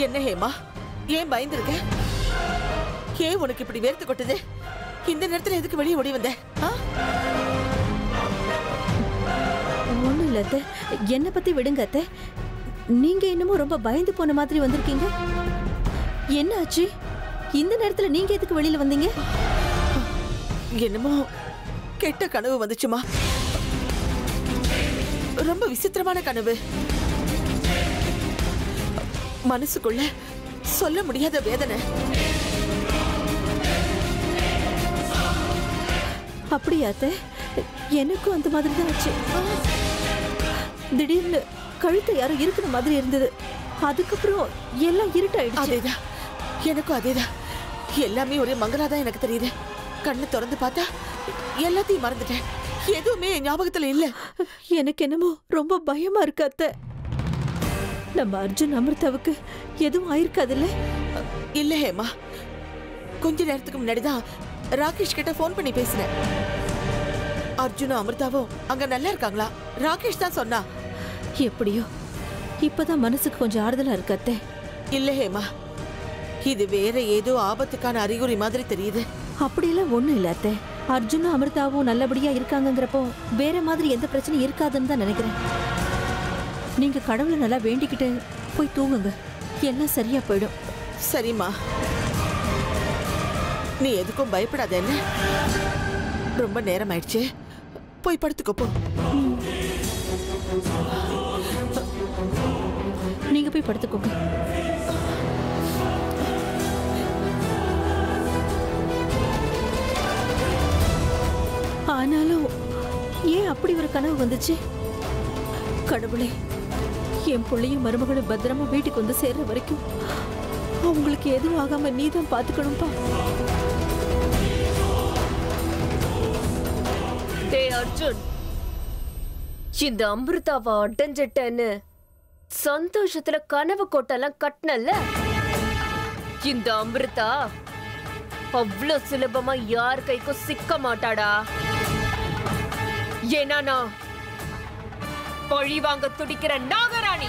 என்ன ஹேமா, ஏன் பயந்துருக்க? ஏன் உனக்கு இப்படி வேர்த்து கொட்டுது? இந்த நேரத்துல எதுக்கு வெளியே ஓடி வந்த? ஒண்ணும் இல்ல அத்தை, என்ன பத்தி விடுங்க அத்தை. நீங்க என்னமோ ரொம்ப பயந்து போன மாதிரி வந்திருக்கீங்க. என்ன ஆச்சு? இந்த நேரத்துல நீங்க எதுக்கு வெளியில வந்தீங்க? என்னமோ கெட்ட கனவு வந்துச்சுமா. ரொம்ப விசித்திரமான கனவு. மனசுக்குள்ள சொல்ல முடியாத வேதனை. அப்படியா அத்தை? எனக்கும் அந்த மாதிரி தான் ஆச்சு. திடீர்னு கழுத்தை யாரும் இருக்கிற மாதிரி இருந்தது. அதுக்கப்புறம் எல்லாம் இருட்டாயிடுச்சு. அதேதான், எனக்கும் அதேதான். எல்லாமே ஒரே மங்களாதான் எனக்கு தெரியுது. கண்ணு திறந்து பார்த்தா எல்லாத்தையும் மறந்துட்டேன். எதுவுமே ஞாபகத்துல இல்ல. எனக்கு என்னமோ ரொம்ப பயமா இருக்கு அத்தை. நம்ம அர்ஜுன் அமிர்தாவுக்கு எதுவும் ஆயிருக்காதுல்ல? இல்ல ஹேமா, கொஞ்ச நேரத்துக்கு முன்னாடிதான் ராகேஷ் கிட்ட போன் பண்ணி பேசினேன். அர்ஜுனும் அமிர்தாவும் அங்க நல்லா இருக்காங்களா? ராகேஷ் தான் சொன்னா. எப்படியோ இப்பதான் மனசுக்கு கொஞ்சம் ஆறுதலா இருக்கு அத்தை. இல்ல ஹேமா, இது வேற ஏதோ ஆபத்துக்கான அறிகுறி மாதிரி தெரியுது. அப்படியெல்லாம் ஒண்ணும் இல்ல அத்தை. அர்ஜுனும் அமிர்தாவும் நல்லபடியா இருக்காங்கிறப்போ வேற மாதிரி எந்த பிரச்சனையும் இருக்காதுன்னு தான் நினைக்கிறேன். நீங்க கடவுளை நல்லா வேண்டிக்கிட்டு போய் தூங்குங்க, எல்லாம் சரியா போயிடும். சரிம்மா, நீ எதுக்கும் பயப்படாத. என்ன, ரொம்ப நேரம் ஆயிடுச்சு, போய் படுத்துக்கோ போ. நீங்க போய் படுத்துக்கோங்க. ஆனாலும் ஏன் அப்படி ஒரு கனவு வந்துச்சு? கடவுளே, என் பிள்ளையும் மருமகளும் பத்திரமா வீட்டுக்கு வந்து சேர்ற வரைக்கும் அவங்களுக்கு எதுவும் ஆகாம நீதான் பாத்துக்கணும்பா. அர்ஜுன், இந்த அமிர்தாவை அடைஞ்சிட்டேன்னு சந்தோஷத்துல கனவு கோட்டெல்லாம் கட்டினல்ல, இந்த அமிர்தா அவ்வளவு சுலபமா யார் கைக்கும் சிக்க மாட்டாடா. ஏன்னா நான் பழி வாங்க துடிக்கிற நாகராணி.